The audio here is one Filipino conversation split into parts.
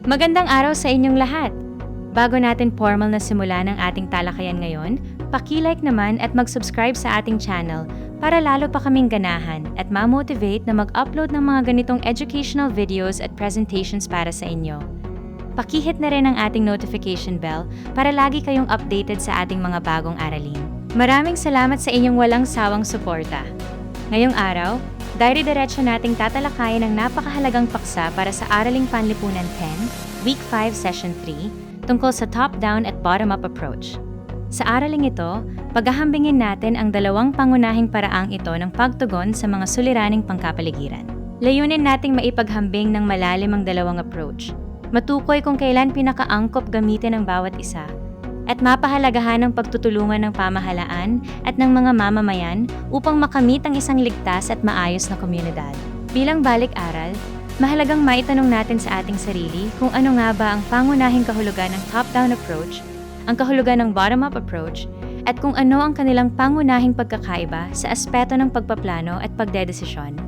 Magandang araw sa inyong lahat! Bago natin formal na simula ng ating talakayan ngayon, paki-like naman at mag-subscribe sa ating channel para lalo pa kaming ganahan at ma-motivate na mag-upload ng mga ganitong educational videos at presentations para sa inyo. Paki-hit na rin ang ating notification bell para lagi kayong updated sa ating mga bagong aralin. Maraming salamat sa inyong walang sawang suporta. Ngayong araw, dire-diretso nating tatalakayin ang napakahalagang paksa para sa Araling Panlipunan 10, Week 5, Session 3, tungkol sa top-down at bottom-up approach. Sa araling ito, paghahambingin natin ang dalawang pangunahing paraang ito ng pagtugon sa mga suliraning pangkapaligiran. Layunin nating maipaghambing ng malalim ang dalawang approach, matukoy kung kailan pinakaangkop gamitin ang bawat isa, at mapahalagahan ang pagtutulungan ng pamahalaan at ng mga mamamayan upang makamit ang isang ligtas at maayos na komunidad. Bilang balik-aral, mahalagang maitanong natin sa ating sarili kung ano nga ba ang pangunahing kahulugan ng top-down approach, ang kahulugan ng bottom-up approach, at kung ano ang kanilang pangunahing pagkakaiba sa aspeto ng pagpaplano at pagdedesisyon.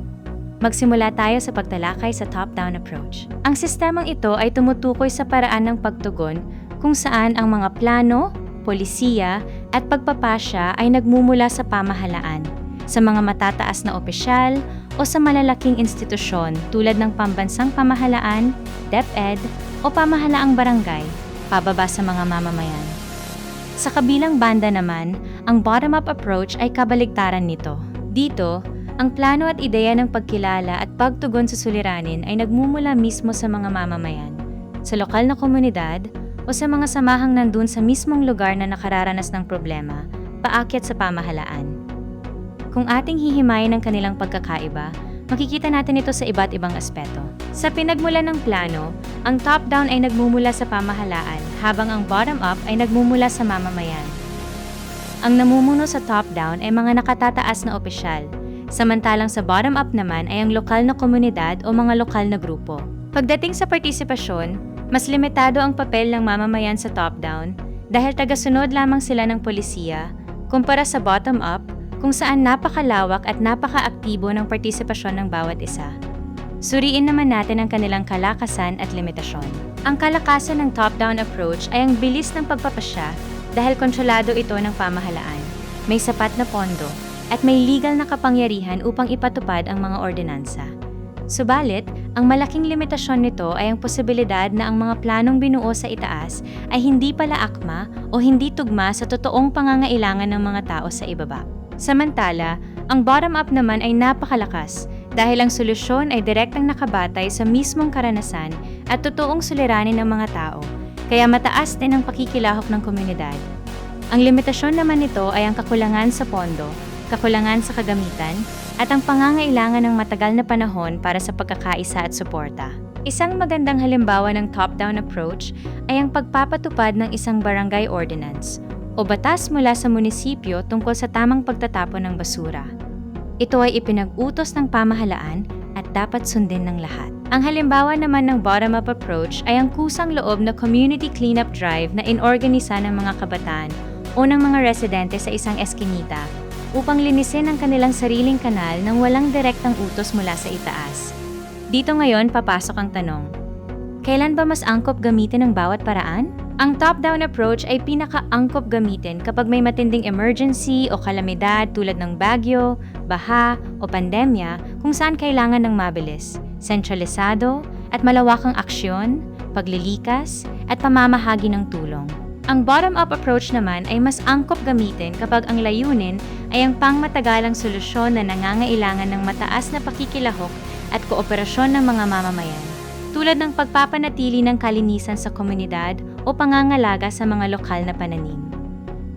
Magsimula tayo sa pagtalakay sa top-down approach. Ang sistemang ito ay tumutukoy sa paraan ng pagtugon kung saan ang mga plano, polisiya, at pagpapasya ay nagmumula sa pamahalaan, sa mga matataas na opisyal, o sa malalaking institusyon tulad ng pambansang pamahalaan, DepEd, o pamahalaang barangay, pababa sa mga mamamayan. Sa kabilang banda naman, ang bottom-up approach ay kabaligtaran nito. Dito, ang plano at ideya ng pagkilala at pagtugon sa suliranin ay nagmumula mismo sa mga mamamayan, sa lokal na komunidad, o sa mga samahang nandun sa mismong lugar na nakararanas ng problema, paakyat sa pamahalaan. Kung ating hihimayin ang kanilang pagkakaiba, makikita natin ito sa iba't ibang aspeto. Sa pinagmulan ng plano, ang top-down ay nagmumula sa pamahalaan, habang ang bottom-up ay nagmumula sa mamamayan. Ang namumuno sa top-down ay mga nakatataas na opisyal, samantalang sa bottom-up naman ay ang lokal na komunidad o mga lokal na grupo. Pagdating sa partisipasyon, mas limitado ang papel ng mamamayan sa top-down dahil tagasunod lamang sila ng polisiya kumpara sa bottom-up kung saan napakalawak at napakaaktibo ng partisipasyon ng bawat isa. Suriin naman natin ang kanilang kalakasan at limitasyon. Ang kalakasan ng top-down approach ay ang bilis ng pagpapasya dahil kontrolado ito ng pamahalaan, may sapat na pondo, at may legal na kapangyarihan upang ipatupad ang mga ordinansa. Subalit, ang malaking limitasyon nito ay ang posibilidad na ang mga planong binuo sa itaas ay hindi pala akma o hindi tugma sa totoong pangangailangan ng mga tao sa ibaba. Samantala, ang bottom-up naman ay napakalakas dahil ang solusyon ay direktang nakabatay sa mismong karanasan at totoong suliranin ng mga tao, kaya mataas din ang pakikilahok ng komunidad. Ang limitasyon naman nito ay ang kakulangan sa pondo, kakulangan sa kagamitan, at ang pangangailangan ng matagal na panahon para sa pagkakaisa at suporta. Isang magandang halimbawa ng top-down approach ay ang pagpapatupad ng isang barangay ordinance o batas mula sa munisipyo tungkol sa tamang pagtatapon ng basura. Ito ay ipinag-utos ng pamahalaan at dapat sundin ng lahat. Ang halimbawa naman ng bottom-up approach ay ang kusang loob na community cleanup drive na inorganisa ng mga kabataan o ng mga residente sa isang eskinita upang linisin ang kanilang sariling kanal nang walang direktang utos mula sa itaas. Dito ngayon papasok ang tanong, kailan ba mas angkop gamitin ang bawat paraan? Ang top-down approach ay pinaka-angkop gamitin kapag may matinding emergency o kalamidad tulad ng bagyo, baha o pandemya kung saan kailangan ng mabilis, sentralisado at malawakang aksyon, paglilikas at pamamahagi ng tulong. Ang bottom-up approach naman ay mas angkop gamitin kapag ang layunin ay ang pangmatagalang solusyon na nangangailangan ng mataas na pakikilahok at kooperasyon ng mga mamamayan, tulad ng pagpapanatili ng kalinisan sa komunidad o pangangalaga sa mga lokal na pananim.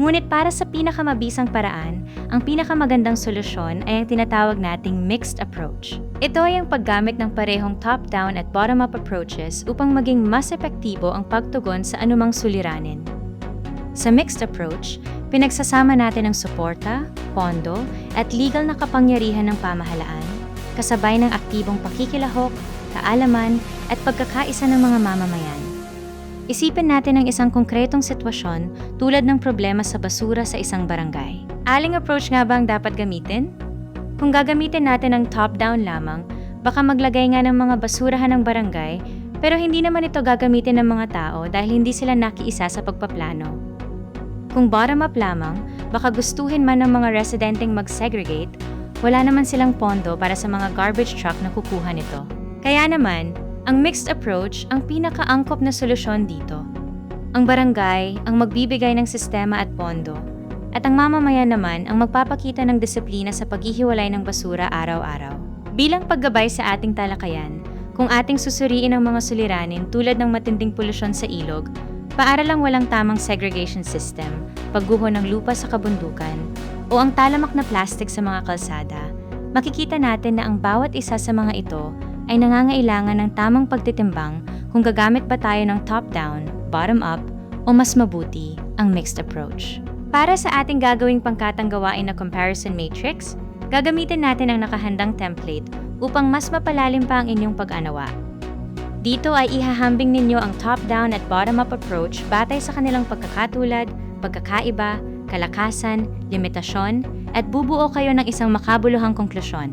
Ngunit para sa pinakamabisang paraan, ang pinakamagandang solusyon ay ang tinatawag nating mixed approach. Ito ay ang paggamit ng parehong top-down at bottom-up approaches upang maging mas epektibo ang pagtugon sa anumang suliranin. Sa mixed approach, pinagsasama natin ang suporta, pondo, at legal na kapangyarihan ng pamahalaan, kasabay ng aktibong pakikilahok, kaalaman, at pagkakaisa ng mga mamamayan. Isipin natin ang isang konkretong sitwasyon tulad ng problema sa basura sa isang barangay. Aling approach nga ba ang dapat gamitin? Kung gagamitin natin ang top-down lamang, baka maglagay nga ng mga basurahan ng barangay Pero hindi naman ito gagamitin ng mga tao dahil hindi sila nakiisa sa pagpaplano. Kung bottom-up lamang, baka gustuhin man ng mga residenteng mag-segregate, wala naman silang pondo para sa mga garbage truck na kukuha nito. Kaya naman, ang mixed approach ang pinaka-angkop na solusyon dito. Ang barangay ang magbibigay ng sistema at pondo, at ang mamamayan naman ang magpapakita ng disiplina sa paghihiwalay ng basura araw-araw. Bilang paggabay sa ating talakayan, kung ating susuriin ang mga suliranin tulad ng matinding polusyon sa ilog, paaralang walang tamang segregation system, pagguho ng lupa sa kabundukan, o ang talamak na plastic sa mga kalsada, makikita natin na ang bawat isa sa mga ito ay nangangailangan ng tamang pagtitimbang kung gagamit ba tayo ng top-down, bottom-up, o mas mabuti ang mixed approach. Para sa ating gagawing pangkatang gawain na comparison matrix, gagamitin natin ang nakahandang template upang mas mapalalim pa ang inyong pag-anawa. Dito ay ihahambing ninyo ang top-down at bottom-up approach batay sa kanilang pagkakatulad, pagkakaiba, kalakasan, limitasyon, at bubuo kayo ng isang makabuluhang konklusyon.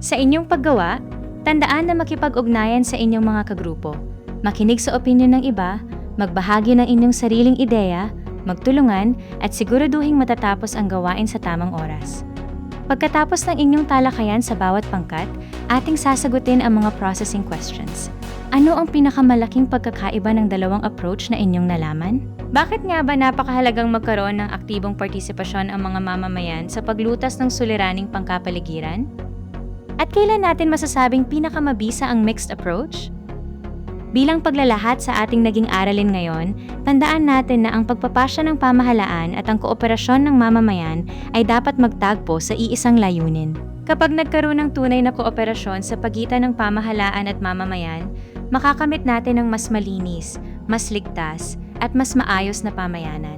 Sa inyong paggawa, tandaan na makipag-ugnayan sa inyong mga kagrupo, makinig sa opinyon ng iba, magbahagi ng inyong sariling ideya, magtulungan, at siguraduhing matatapos ang gawain sa tamang oras. Pagkatapos ng inyong talakayan sa bawat pangkat, ating sasagutin ang mga processing questions. Ano ang pinakamalaking pagkakaiba ng dalawang approach na inyong nalaman? Bakit nga ba napakahalagang magkaroon ng aktibong partisipasyon ang mga mamamayan sa paglutas ng suliraning pangkapaligiran? At kailan natin masasabing pinakamabisa ang mixed approach? Bilang paglalahat sa ating naging aralin ngayon, tandaan natin na ang pagpapasya ng pamahalaan at ang kooperasyon ng mamamayan ay dapat magtagpo sa iisang layunin. Kapag nagkaroon ng tunay na kooperasyon sa pagitan ng pamahalaan at mamamayan, makakamit natin ang mas malinis, mas ligtas, at mas maayos na pamayanan.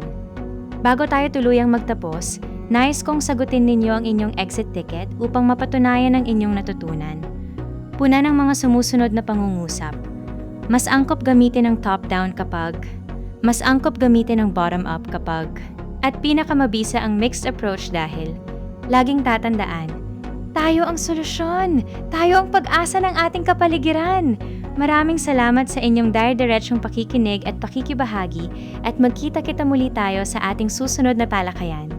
Bago tayo tuluyang magtapos, nais kong sagutin ninyo ang inyong exit ticket upang mapatunayan ang inyong natutunan. Puna ng mga sumusunod na pangungusap. Mas angkop gamitin ang top-down kapag, mas angkop gamitin ang bottom-up kapag, at pinakamabisa ang mixed approach dahil, laging tatandaan, tayo ang solusyon! Tayo ang pag-asa ng ating kapaligiran! Maraming salamat sa inyong dire-diretsyong pakikinig at pakikibahagi at magkita-kita muli tayo sa ating susunod na talakayan.